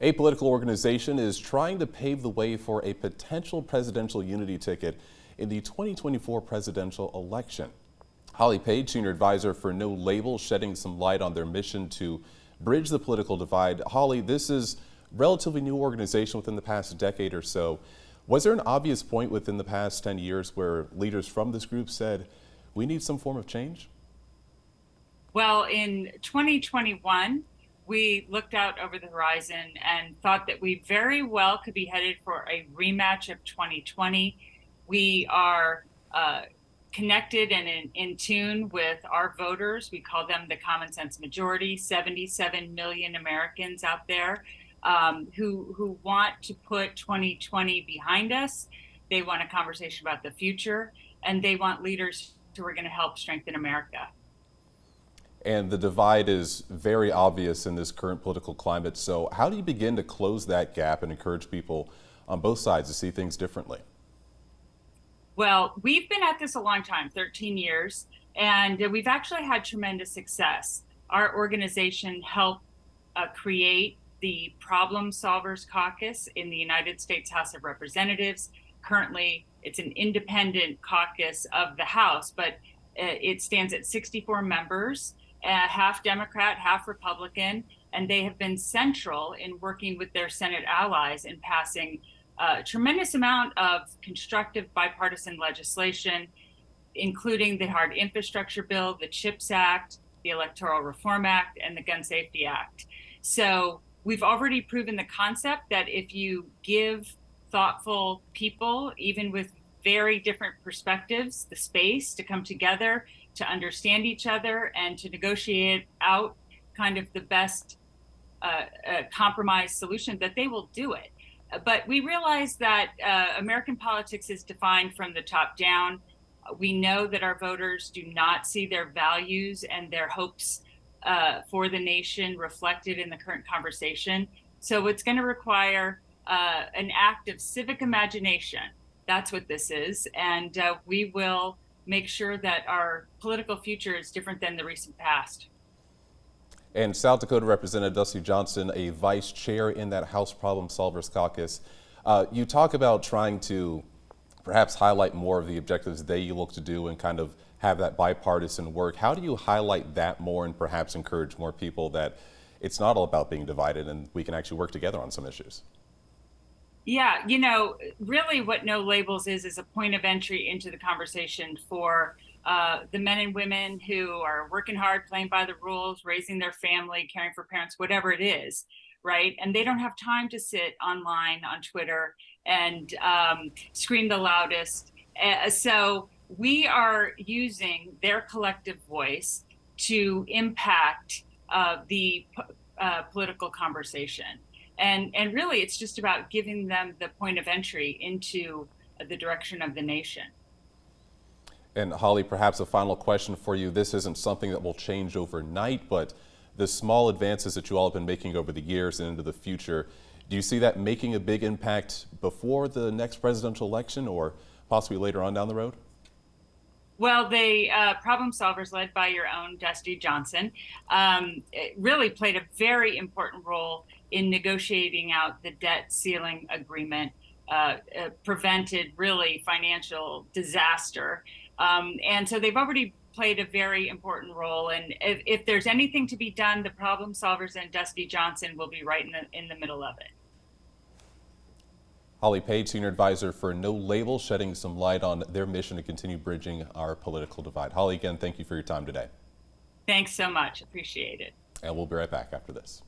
A political organization is trying to pave the way for a potential presidential unity ticket in the 2024 presidential election. Holly Page, senior advisor for No Label, shedding some light on their mission to bridge the political divide. Holly, this is a relatively new organization within the past decade or so. Was there an obvious point within the past 10 years where leaders from this group said, we need some form of change? Well, in 2021, we looked out over the horizon and thought that we very well could be headed for a rematch of 2020. We are connected and in tune with our voters. We call them the common sense majority, 77 million Americans out there who want to put 2020 behind us. They want a conversation about the future, and they want leaders who are going to help strengthen America. And the divide is very obvious in this current political climate. So how do you begin to close that gap and encourage people on both sides to see things differently? Well, we've been at this a long time, 13 years, and we've actually had tremendous success. Our organization helped create the Problem Solvers Caucus in the United States House of Representatives. Currently, it's an independent caucus of the House, but it stands at 64 members. Half Democrat, half Republican, and they have been central in working with their Senate allies in passing a tremendous amount of constructive bipartisan legislation, including the hard infrastructure bill, the CHIPS Act, the Electoral Reform Act, and the Gun Safety Act. So we've already proven the concept that if you give thoughtful people, even with very different perspectives, the space to come together, to understand each other, and to negotiate out kind of the best compromise solution, that they will do it. But we realize that American politics is defined from the top down. We know that our voters do not see their values and their hopes for the nation reflected in the current conversation. So it's going to require an act of civic imagination. That's what this is. And we will make sure that our political future is different than the recent past. And South Dakota Representative Dusty Johnson, a vice chair in that House Problem Solvers Caucus. You talk about trying to perhaps highlight more of the objectives that you look to do and kind of have that bipartisan work. How do you highlight that more and perhaps encourage more people that it's not all about being divided and we can actually work together on some issues? Yeah, you know, really what No Labels is a point of entry into the conversation for the men and women who are working hard, playing by the rules, raising their family, caring for parents, whatever it is, right? And they don't have time to sit online on Twitter and scream the loudest. So we are using their collective voice to impact the political conversation. And really, it's just about giving them the point of entry into the direction of the nation. And Holly, perhaps a final question for you. This isn't something that will change overnight, but the small advances that you all have been making over the years and into the future, do you see that making a big impact before the next presidential election or possibly later on down the road? Well, the Problem Solvers, led by your own Dusty Johnson, really played a very important role in negotiating out the debt ceiling agreement, prevented really financial disaster. And so they've already played a very important role. And if there's anything to be done, the Problem Solvers and Dusty Johnson will be right in the middle of it. Holly Page, senior advisor for No Label, shedding some light on their mission to continue bridging our political divide. Holly, again, thank you for your time today. Thanks so much. Appreciate it. And we'll be right back after this.